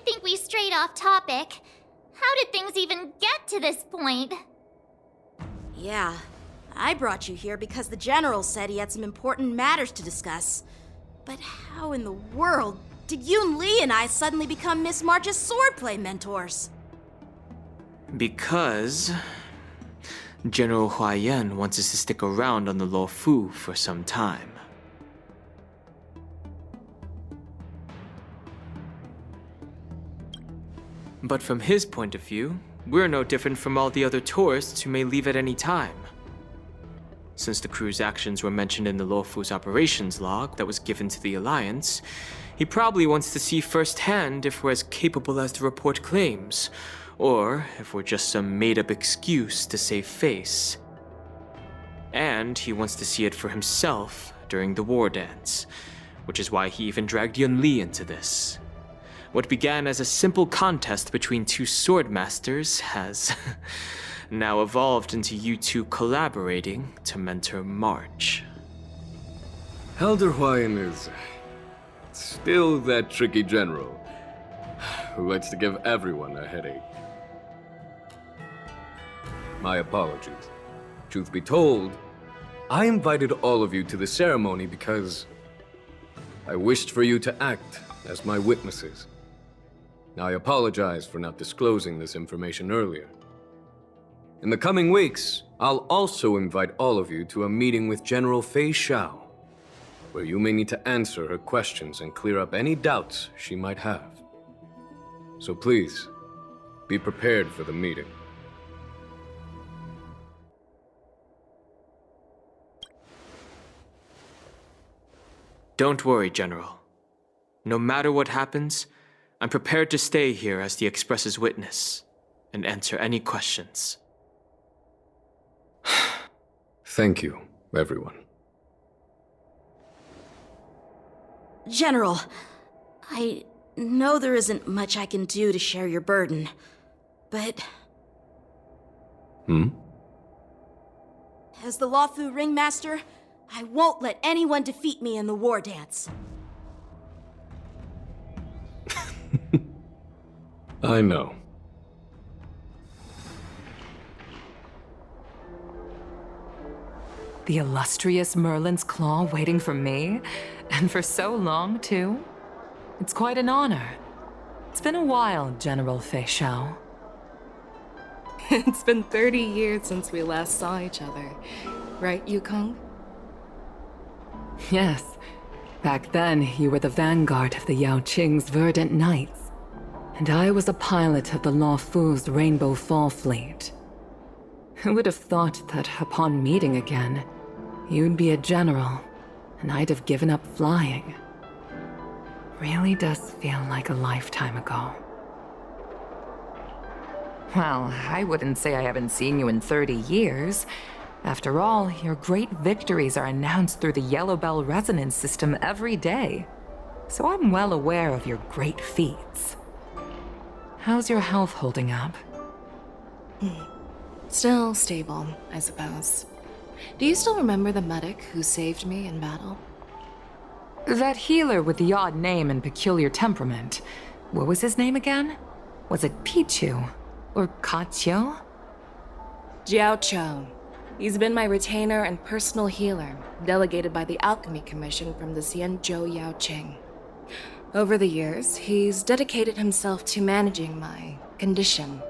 think we strayed off topic. How did things even get to this point? Yeah, I brought you here because the General said he had some important matters to discuss. But how in the world did Yoon Lee and I suddenly become Miss March's swordplay mentors? Because General Huaiyan wants us to stick around on the Luofu for some time. But from his point of view, we're no different from all the other tourists who may leave at any time. Since the crew's actions were mentioned in the Luofu's operations log that was given to the Alliance, he probably wants to see firsthand if we're as capable as the report claims, or if we're just some made-up excuse to save face. And he wants to see it for himself during the war dance, which is why he even dragged Yun Li into this. What began as a simple contest between two sword masters has now evolved into you two collaborating to mentor March. Elder Huaiyan is still that tricky general who likes to give everyone a headache. My apologies. Truth be told, I invited all of you to the ceremony because I wished for you to act as my witnesses. I apologize for not disclosing this information earlier. In the coming weeks, I'll also invite all of you to a meeting with General Fei Xiao, where you may need to answer her questions and clear up any doubts she might have. So please, be prepared for the meeting. Don't worry, General. No matter what happens, I'm prepared to stay here as the Express's witness and answer any questions. Thank you, everyone. General, I know there isn't much I can do to share your burden, but... As the Luofu Ringmaster, I won't let anyone defeat me in the war dance. I know. The illustrious Merlin's Claw waiting for me? And for so long, too? It's quite an honor. It's been a while, General Fei Xiao. It's been 30 years since we last saw each other. Right, Yukong? Yes. Back then, you were the vanguard of the Yao Qing's Verdant Knights. And I was a pilot of the Luofu's Rainbow Fall Fleet. Who would have thought that upon meeting again, you'd be a general, and I'd have given up flying. Really does feel like a lifetime ago. Well, I wouldn't say I haven't seen you in 30 years. After all, your great victories are announced through the Yellow Bell resonance system every day. So I'm well aware of your great feats. How's your health holding up? Still stable, I suppose. Do you still remember the medic who saved me in battle? That healer with the odd name and peculiar temperament. What was his name again? Was it Pichu? Or Kachio? Jiao Cho. He's been my retainer and personal healer, delegated by the Alchemy Commission from the Xianzhou Yao Qing. Over the years, he's dedicated himself to managing my condition.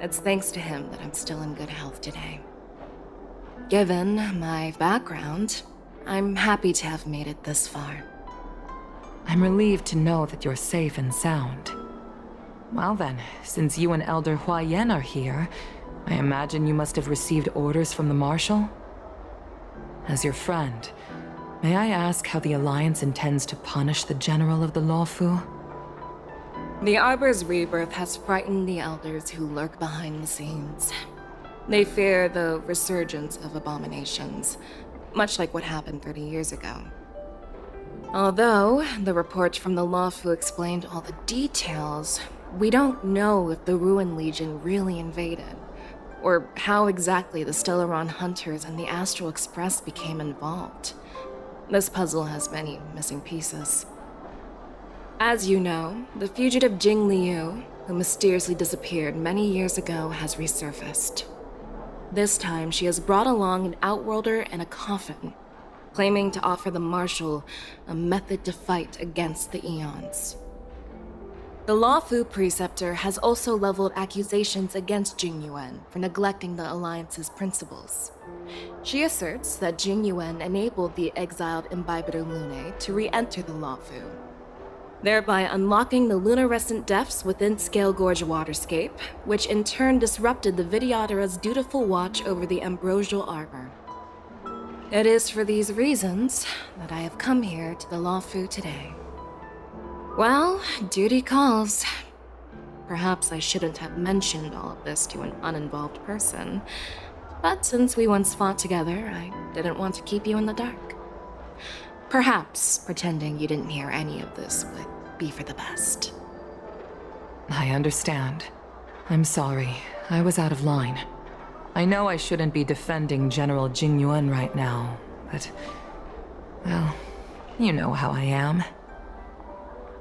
It's thanks to him that I'm still in good health today. Given my background, I'm happy to have made it this far. I'm relieved to know that you're safe and sound. Well then, since you and Elder Huaiyan are here, I imagine you must have received orders from the Marshal? As your friend, may I ask how the Alliance intends to punish the General of the Luofu? The Arbor's rebirth has frightened the elders who lurk behind the scenes. They fear the resurgence of abominations, much like what happened 30 years ago. Although the report from the Luofu explained all the details, we don't know if the Ruin Legion really invaded, or how exactly the Stellaron hunters and the Astral Express became involved. This puzzle has many missing pieces. As you know, the fugitive Jing Liu, who mysteriously disappeared many years ago, has resurfaced. This time, she has brought along an outworlder and a coffin, claiming to offer the Marshal a method to fight against the Eons. The Luofu Preceptor has also leveled accusations against Jing Yuan for neglecting the Alliance's principles. She asserts that Jing Yuan enabled the exiled Imbibitor Lunae to re-enter the Luofu, thereby unlocking the lunarescent depths within Scale Gorge Waterscape, which in turn disrupted the Vidyadhara's dutiful watch over the Ambrosial Arbor. It is for these reasons that I have come here to the Luofu today. Well, duty calls. Perhaps I shouldn't have mentioned all of this to an uninvolved person, but since we once fought together, I didn't want to keep you in the dark. Perhaps pretending you didn't hear any of this would be for the best. I understand. I'm sorry. I was out of line. I know I shouldn't be defending General Jing Yuan right now, but... well, you know how I am.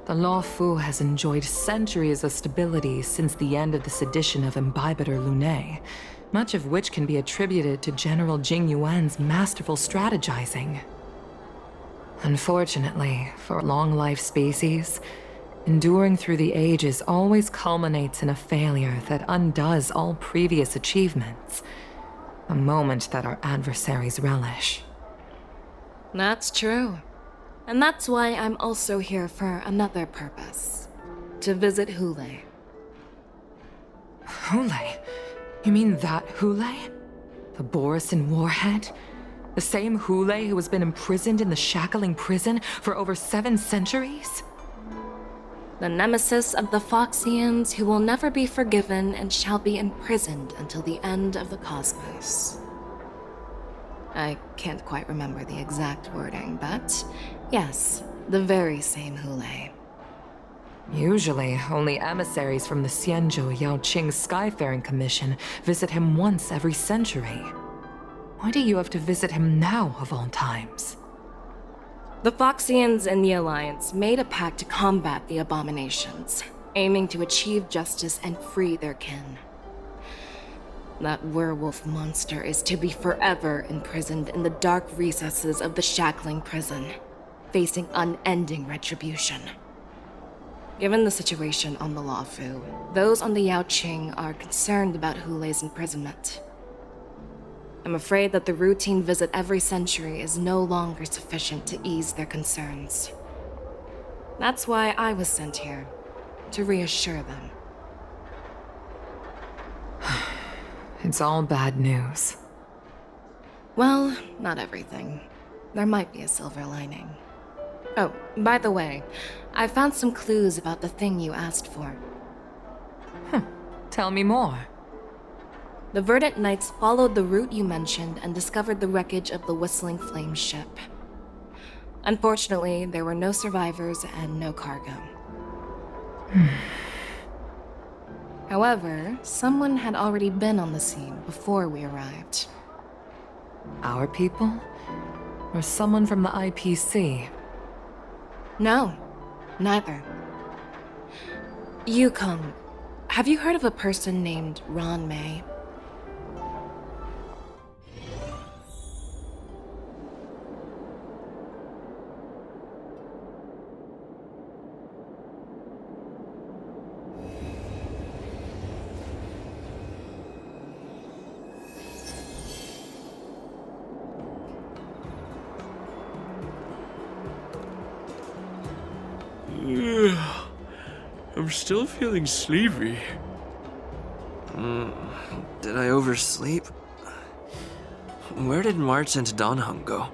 The Luofu has enjoyed centuries of stability since the end of the sedition of Imbibitor Lunae, much of which can be attributed to General Jing Yuan's masterful strategizing. Unfortunately, for a long-life species, enduring through the ages always culminates in a failure that undoes all previous achievements, a moment that our adversaries relish. That's true. And that's why I'm also here for another purpose. To visit Hule. Hule? You mean that Hule? The Borisin warhead? The same Hule who has been imprisoned in the shackling prison for over 7 centuries? The nemesis of the Foxians who will never be forgiven and shall be imprisoned until the end of the cosmos. I can't quite remember the exact wording, but yes, the very same Hule. Usually, only emissaries from the Xianzhou Yaoqing Skyfaring Commission visit him once every century. Why do you have to visit him now, of all times? The Foxians and the Alliance made a pact to combat the abominations, aiming to achieve justice and free their kin. That werewolf monster is to be forever imprisoned in the dark recesses of the shackling prison, facing unending retribution. Given the situation on the Luofu, those on the Yaoqing are concerned about Hule's imprisonment. I'm afraid that the routine visit every century is no longer sufficient to ease their concerns. That's why I was sent here, to reassure them. It's all bad news. Well, not everything. There might be a silver lining. Oh, by the way, I found some clues about the thing you asked for. Tell me more. The Verdant Knights followed the route you mentioned and discovered the wreckage of the Whistling Flame ship. Unfortunately, there were no survivors and no cargo. However, someone had already been on the scene before we arrived. Our people? Or someone from the IPC? No, neither. Yukong, have you heard of a person named Ron May? I'm still feeling sleepy. Did I oversleep? Where did March and Donhung go?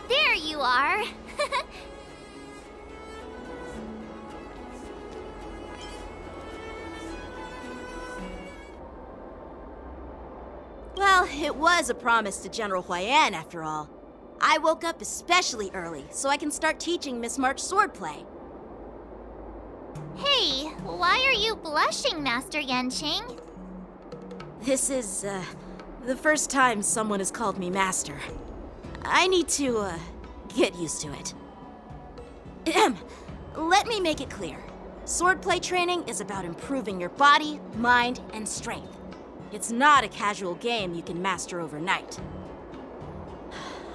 There you are! Well, it was a promise to General Huayan, after all. I woke up especially early, so I can start teaching Miss March swordplay. Hey, why are you blushing, Master Yanqing? This is, the first time someone has called me Master. I need to, get used to it. Let me make it clear. Swordplay training is about improving your body, mind, and strength. It's not a casual game you can master overnight.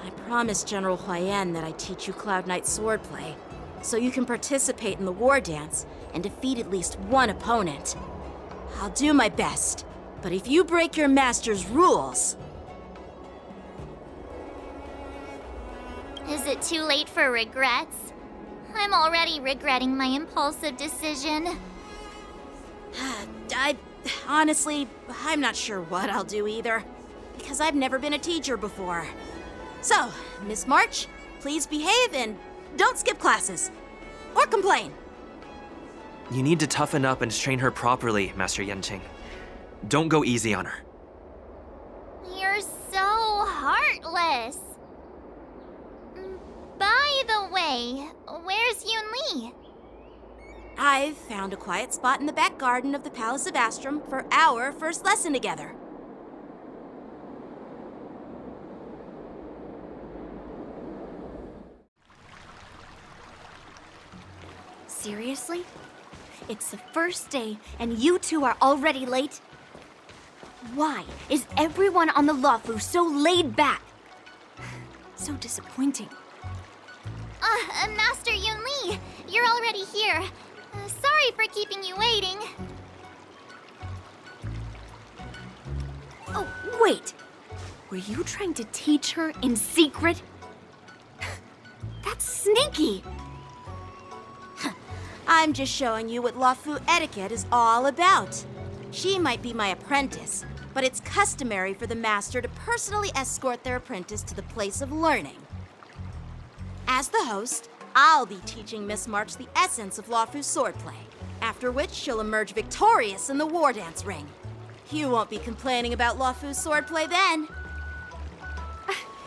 I promised General Huayan that I'd teach you Cloud Knight swordplay, so you can participate in the war dance and defeat at least one opponent. I'll do my best, but if you break your master's rules... Is it too late for regrets? I'm already regretting my impulsive decision. Honestly, I'm not sure what I'll do either, because I've never been a teacher before. So, Miss March, please behave and don't skip classes. Or complain. You need to toughen up and train her properly, Master Yanqing. Don't go easy on her. You're so heartless. By the way, where's Yunli? I've found a quiet spot in the back garden of the Palace of Astrum for our first lesson together. Seriously? It's the first day and you two are already late? Why is everyone on the Luofu so laid back? So disappointing. Master Yunli, you're already here. Sorry for keeping you waiting. Oh, wait. Were you trying to teach her in secret? That's sneaky. I'm just showing you what Luofu etiquette is all about. She might be my apprentice, but it's customary for the master to personally escort their apprentice to the place of learning. As the host, I'll be teaching Miss March the essence of Luofu's swordplay, after which she'll emerge victorious in the war dance ring. You won't be complaining about Luofu's swordplay then.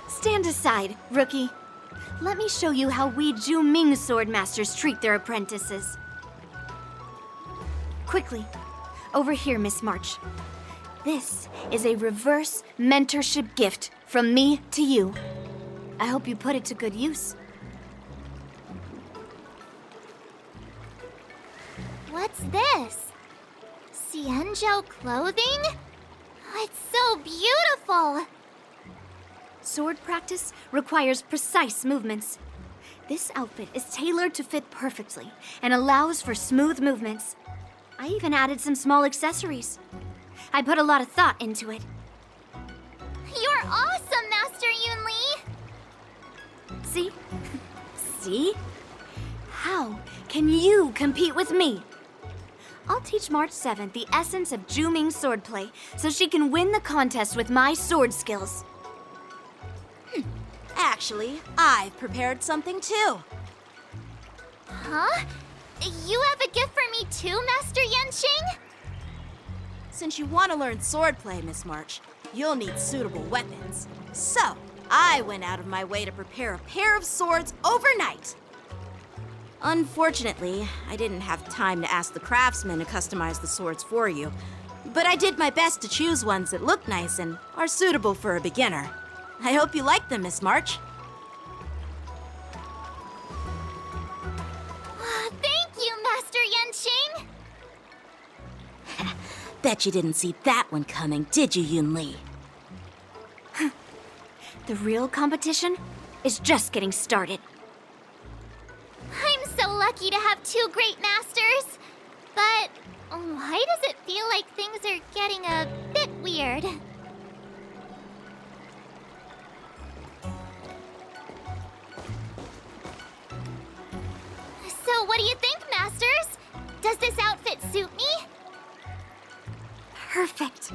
Stand aside, rookie. Let me show you how we Zhu-Ming sword masters treat their apprentices. Quickly, over here, Miss March. This is a reverse mentorship gift from me to you. I hope you put it to good use. What's this? Xianzhou clothing? It's so beautiful! Sword practice requires precise movements. This outfit is tailored to fit perfectly and allows for smooth movements. I even added some small accessories. I put a lot of thought into it. You're awesome, Master Yunli! See? See? How can you compete with me? I'll teach March 7th the essence of Zhu-Ming swordplay so she can win the contest with my sword skills. Actually, I've prepared something too. Huh? You have a gift for me too, Master Yanqing? Since you want to learn swordplay, Miss March, you'll need suitable weapons. So, I went out of my way to prepare a pair of swords overnight. Unfortunately, I didn't have time to ask the craftsman to customize the swords for you, but I did my best to choose ones that look nice and are suitable for a beginner. I hope you like them, Miss March. Thank you, Master Yanqing! Bet you didn't see that one coming, did you, Yunli? The real competition is just getting started. I'm so lucky to have two great masters. But why does it feel like things are getting a bit weird? So what do you think, Masters? Does this outfit suit me? Perfect.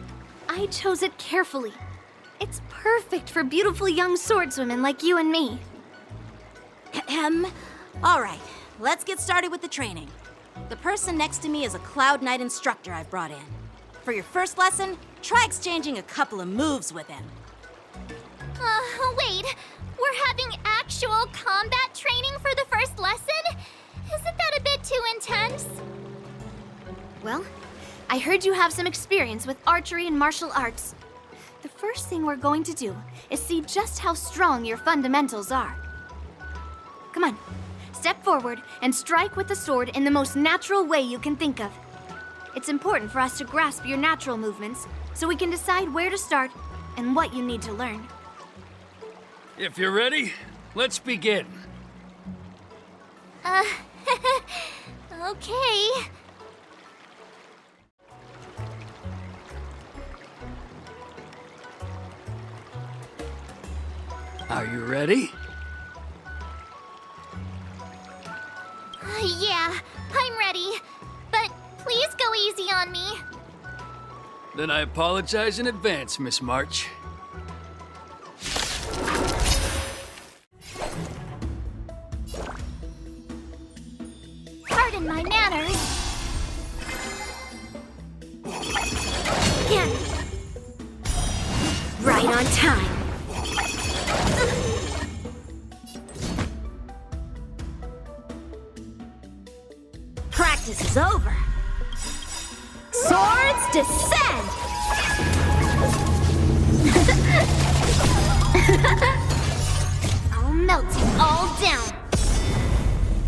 I chose it carefully. It's perfect for beautiful young swordswomen like you and me. All right, let's get started with the training. The person next to me is a Cloud Knight instructor I've brought in. For your first lesson, try exchanging a couple of moves with him. Wait. We're having actual combat training for the first lesson? Isn't that a bit too intense? Well, I heard you have some experience with archery and martial arts. The first thing we're going to do is see just how strong your fundamentals are. Come on, step forward and strike with the sword in the most natural way you can think of. It's important for us to grasp your natural movements so we can decide where to start and what you need to learn. If you're ready, let's begin. Okay. Are you ready? Yeah, I'm ready. But please go easy on me. Then I apologize in advance, Miss March. Pardon my manners. Again. Right on time. Practice is over. Swords descend! I'll melt it all down.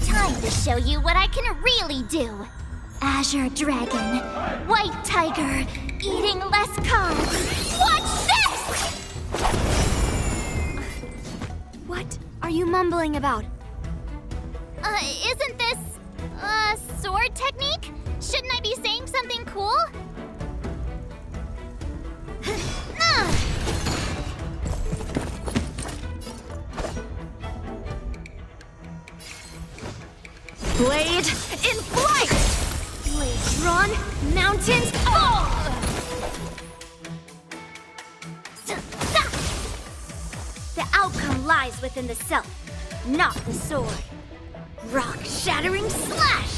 Time to show you what I can really do. Azure Dragon, White Tiger, eating less carbs. Watch this! What are you mumbling about? Isn't this, sword technique? Shouldn't I be saying something cool? Blade in flight! Blade drawn, mountains fall! The outcome lies within the self, not the sword. Rock-shattering slash!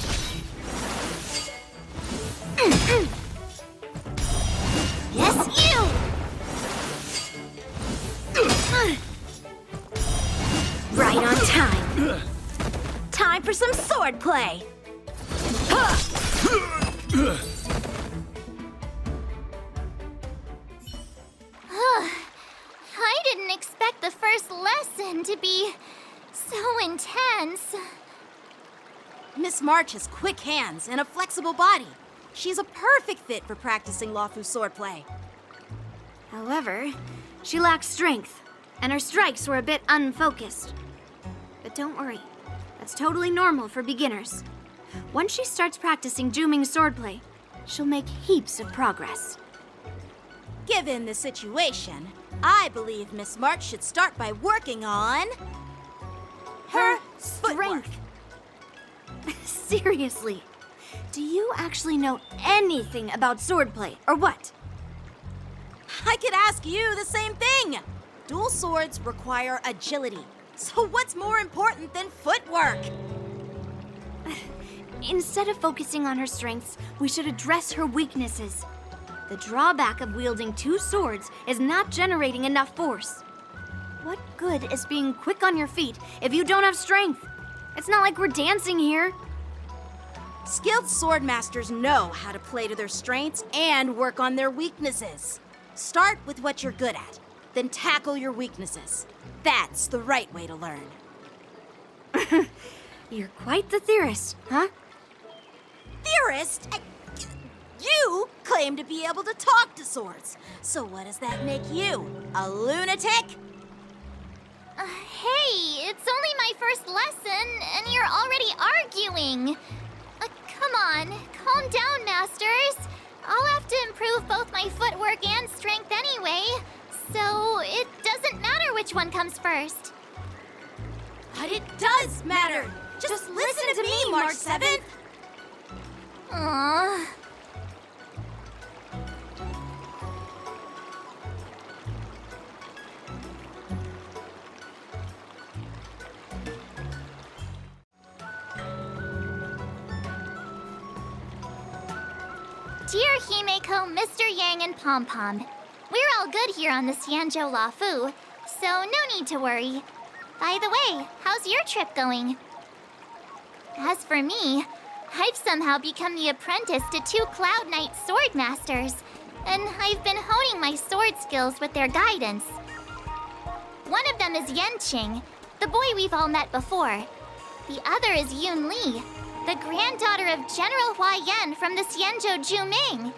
Yes, you! Right on time. Time for some sword play. I didn't expect the first lesson to be so intense. Miss March has quick hands and a flexible body. She's a perfect fit for practicing Lawfu swordplay. However, she lacks strength, and her strikes were a bit unfocused. But don't worry, that's totally normal for beginners. Once she starts practicing Juming swordplay, she'll make heaps of progress. Given the situation, I believe Miss March should start by working on her footwork. Strength. Seriously, do you actually know anything about swordplay, or what? I could ask you the same thing. Dual swords require agility. So what's more important than footwork? Instead of focusing on her strengths, we should address her weaknesses. The drawback of wielding two swords is not generating enough force. What good is being quick on your feet if you don't have strength? It's not like we're dancing here. Skilled sword masters know how to play to their strengths and work on their weaknesses. Start with what you're good at, then tackle your weaknesses. That's the right way to learn. You're quite the theorist, huh? Theorist? You claim to be able to talk to swords. So what does that make you? A lunatic? Hey, it's only my first lesson, and you're already arguing. Come on, calm down, masters. I'll have to improve both my footwork and strength anyway, so it doesn't matter which one comes first. But it does matter. Just listen to me, March 7th. Aww. Dear Himeko, Mr. Yang, and Pom Pom, we're all good here on the Xianzhou Lafu, so no need to worry. By the way, how's your trip going? As for me, I've somehow become the apprentice to two Cloud Knight sword masters, and I've been honing my sword skills with their guidance. One of them is Yanqing, the boy we've all met before. The other is Yun Li, the granddaughter of General Hua Yan from the Xianzhou Juming.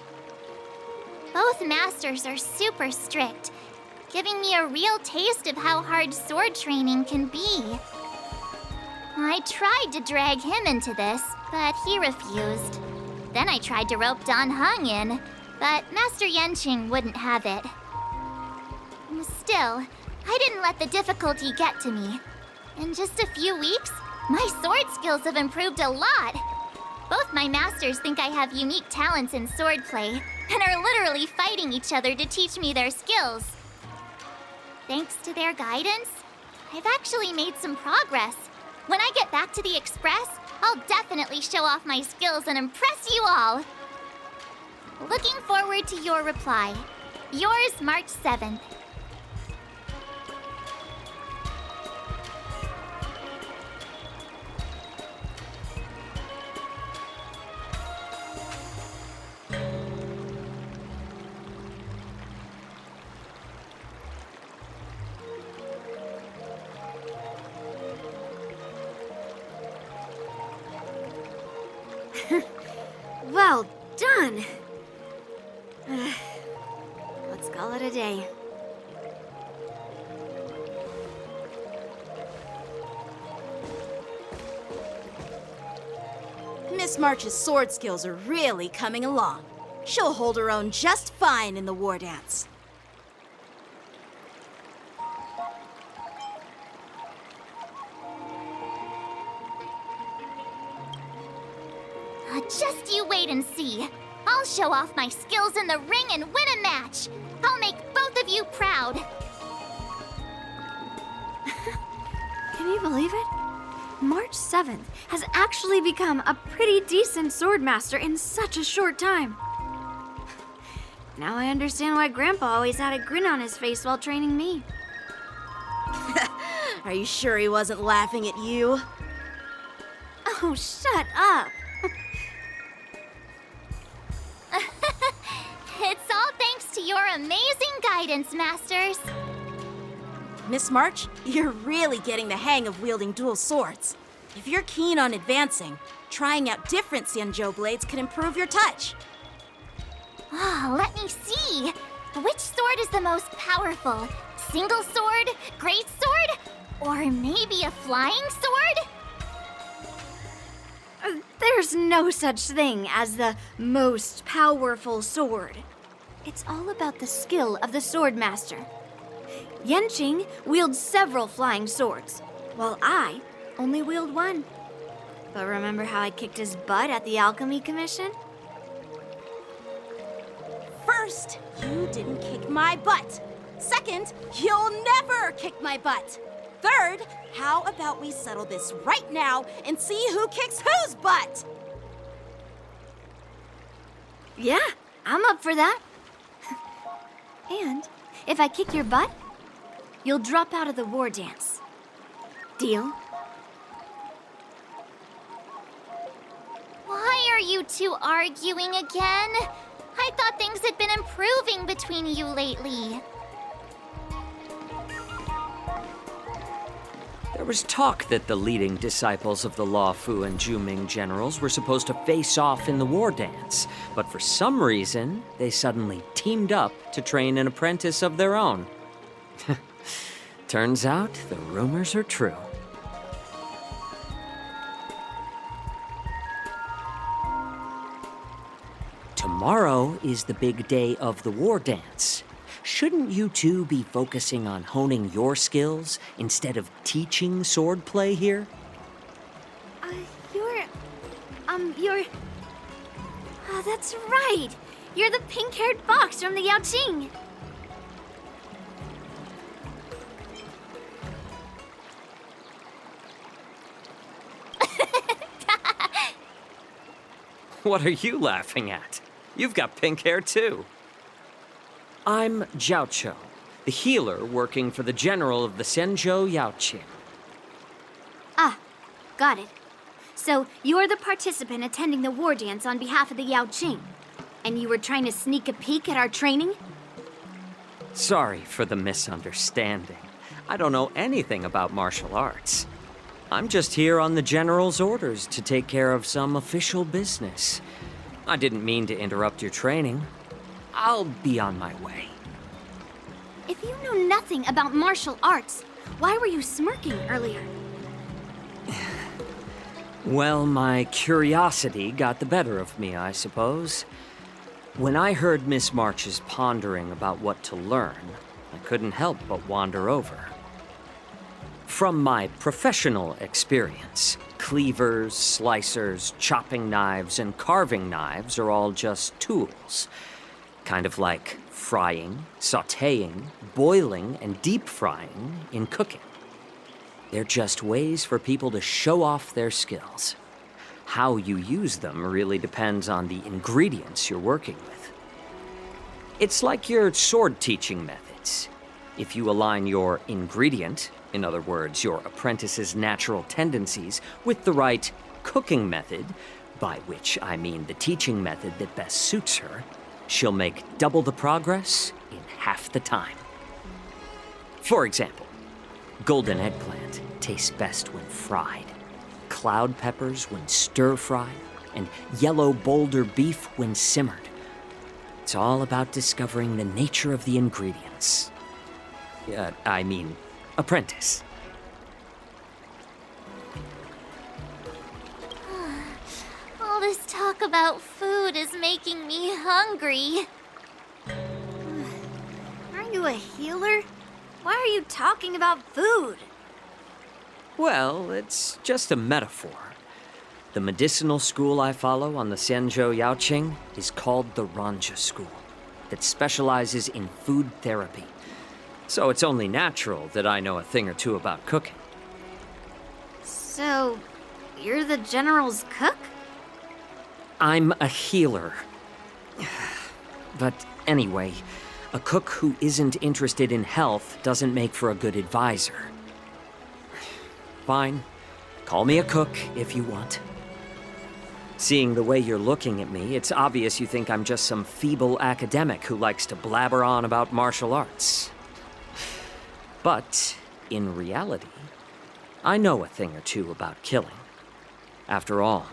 Both masters are super strict, giving me a real taste of how hard sword training can be. I tried to drag him into this, but he refused. Then I tried to rope Dan Heng in, but Master Yanqing wouldn't have it. Still, I didn't let the difficulty get to me. In just a few weeks, my sword skills have improved a lot. Both my masters think I have unique talents in swordplay, and are literally fighting each other to teach me their skills. Thanks to their guidance, I've actually made some progress. When I get back to the Express, I'll definitely show off my skills and impress you all. Looking forward to your reply. Yours, March 7th. Well done! Let's call it a day. Miss March's sword skills are really coming along. She'll hold her own just fine in the war dance. Just you wait and see. I'll show off my skills in the ring and win a match. I'll make both of you proud. Can you believe it? March 7th has actually become a pretty decent swordmaster in such a short time. Now I understand why Grandpa always had a grin on his face while training me. Are you sure he wasn't laughing at you? Oh, shut up! It's all thanks to your amazing guidance, Masters. Miss March, you're really getting the hang of wielding dual swords. If you're keen on advancing, trying out different Xianzhou blades could improve your touch. Oh, let me see. Which sword is the most powerful? Single sword? Great sword? Or maybe a flying sword? There's no such thing as the most powerful sword. It's all about the skill of the swordmaster. Yanqing wields several flying swords, while I only wield one. But remember how I kicked his butt at the Alchemy Commission? First, you didn't kick my butt. Second, you'll never kick my butt. Third, how about we settle this right now and see who kicks whose butt? Yeah, I'm up for that. And if I kick your butt, you'll drop out of the war dance. Deal? Why are you two arguing again? I thought things had been improving between you lately. There was talk that the leading disciples of the Law Fu and Juming generals were supposed to face off in the war dance, but for some reason, they suddenly teamed up to train an apprentice of their own. Turns out the rumors are true. Tomorrow is the big day of the war dance. Shouldn't you two be focusing on honing your skills instead of teaching swordplay here? You're... Oh, that's right! You're the pink-haired fox from the Yaoqing! What are you laughing at? You've got pink hair too. I'm Jiaoqiu, the healer working for the general of the Xianzhou Yaoqing. Ah, got it. So, you're the participant attending the war dance on behalf of the Yao Qing. And you were trying to sneak a peek at our training? Sorry for the misunderstanding. I don't know anything about martial arts. I'm just here on the General's orders to take care of some official business. I didn't mean to interrupt your training. I'll be on my way. If you know nothing about martial arts, why were you smirking earlier? Well, my curiosity got the better of me, I suppose. When I heard Miss March's pondering about what to learn, I couldn't help but wander over. From my professional experience, cleavers, slicers, chopping knives, and carving knives are all just tools. Kind of like frying, sautéing, boiling, and deep frying in cooking. They're just ways for people to show off their skills. How you use them really depends on the ingredients you're working with. It's like your sword teaching methods. If you align your ingredient, in other words, your apprentice's natural tendencies, with the right cooking method, by which I mean the teaching method that best suits her, she'll make double the progress in half the time. For example, golden eggplant tastes best when fried, cloud peppers when stir-fried, and yellow boulder beef when simmered. It's all about discovering the nature of the ingredients. Apprentice. All this talk about food is making me hungry. Aren't you a healer? Why are you talking about food? Well, it's just a metaphor. The medicinal school I follow on the Xianzhou Yaoqing is called the Ranja School, that specializes in food therapy. So it's only natural that I know a thing or two about cooking. So, you're the General's cook? I'm a healer. But anyway, a cook who isn't interested in health doesn't make for a good advisor. Fine. Call me a cook if you want. Seeing the way you're looking at me, it's obvious you think I'm just some feeble academic who likes to blabber on about martial arts. But, in reality, I know a thing or two about killing. After all,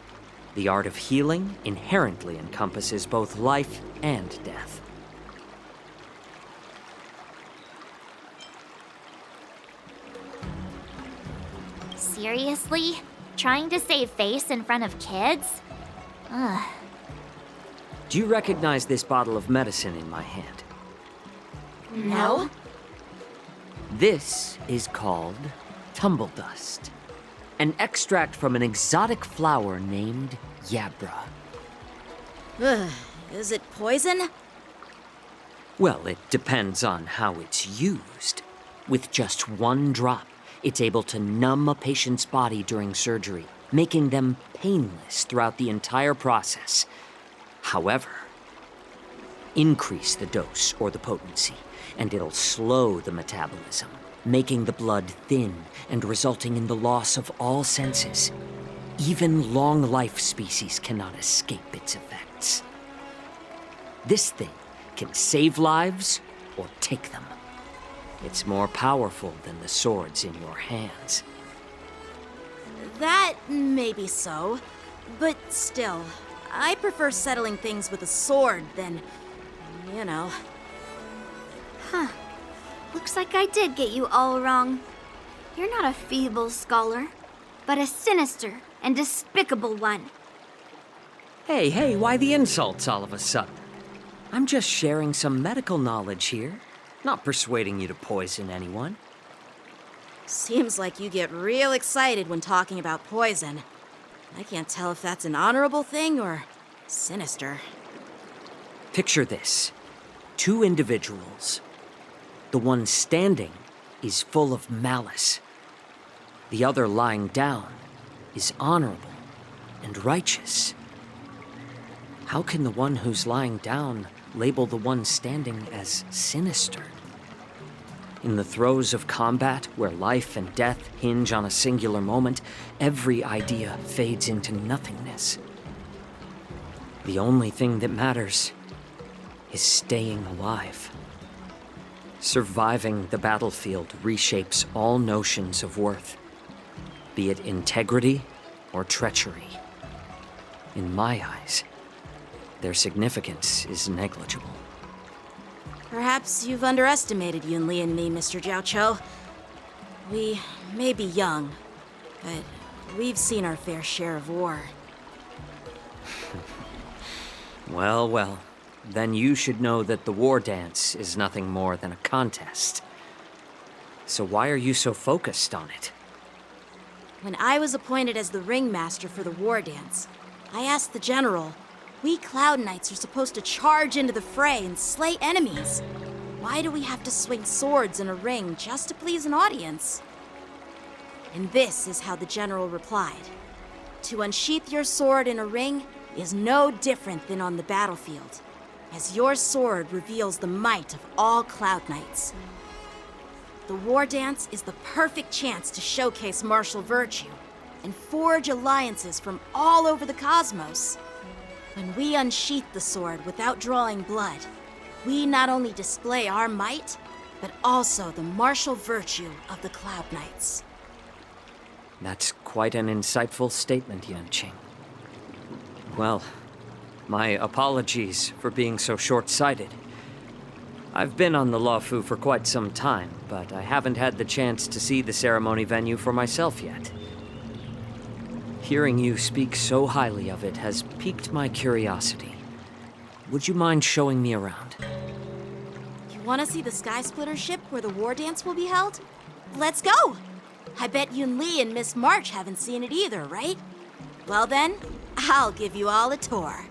the art of healing inherently encompasses both life and death. Seriously? Trying to save face in front of kids? Ugh. Do you recognize this bottle of medicine in my hand? No. This is called tumble dust, an extract from an exotic flower named Yabra. Ugh, is it poison? Well, it depends on how it's used. With just one drop, it's able to numb a patient's body during surgery, making them painless throughout the entire process. However, increase the dose or the potency, and it'll slow the metabolism, making the blood thin and resulting in the loss of all senses. Even long-life species cannot escape its effects. This thing can save lives or take them. It's more powerful than the swords in your hands. That may be so, but still, I prefer settling things with a sword than, you know. Huh. Looks like I did get you all wrong. You're not a feeble scholar, but a sinister and despicable one. Hey, why the insults all of a sudden? I'm just sharing some medical knowledge here, not persuading you to poison anyone. Seems like you get real excited when talking about poison. I can't tell if that's an honorable thing or sinister. Picture this. 2 individuals. The one standing is full of malice. The other lying down is honorable and righteous. How can the one who's lying down label the one standing as sinister? In the throes of combat, where life and death hinge on a singular moment, every idea fades into nothingness. The only thing that matters is staying alive. Surviving the battlefield reshapes all notions of worth, be it integrity or treachery. In my eyes, their significance is negligible. Perhaps you've underestimated Yunli and me, Mr. Jiaoqiu. We may be young, but we've seen our fair share of war. Well, well. Then you should know that the war dance is nothing more than a contest. So why are you so focused on it? When I was appointed as the ringmaster for the war dance, I asked the general, we Cloud Knights are supposed to charge into the fray and slay enemies. Why do we have to swing swords in a ring just to please an audience? And this is how the general replied. To unsheath your sword in a ring is no different than on the battlefield, as your sword reveals the might of all Cloud Knights. The war dance is the perfect chance to showcase martial virtue and forge alliances from all over the cosmos. When we unsheath the sword without drawing blood, we not only display our might, but also the martial virtue of the Cloud Knights. That's quite an insightful statement, Yanqing. Well, my apologies for being so short-sighted. I've been on the Luofu for quite some time, but I haven't had the chance to see the ceremony venue for myself yet. Hearing you speak so highly of it has piqued my curiosity. Would you mind showing me around? You want to see the Sky Splitter ship where the war dance will be held? Let's go! I bet Yunli and Miss March haven't seen it either, right? Well then, I'll give you all a tour.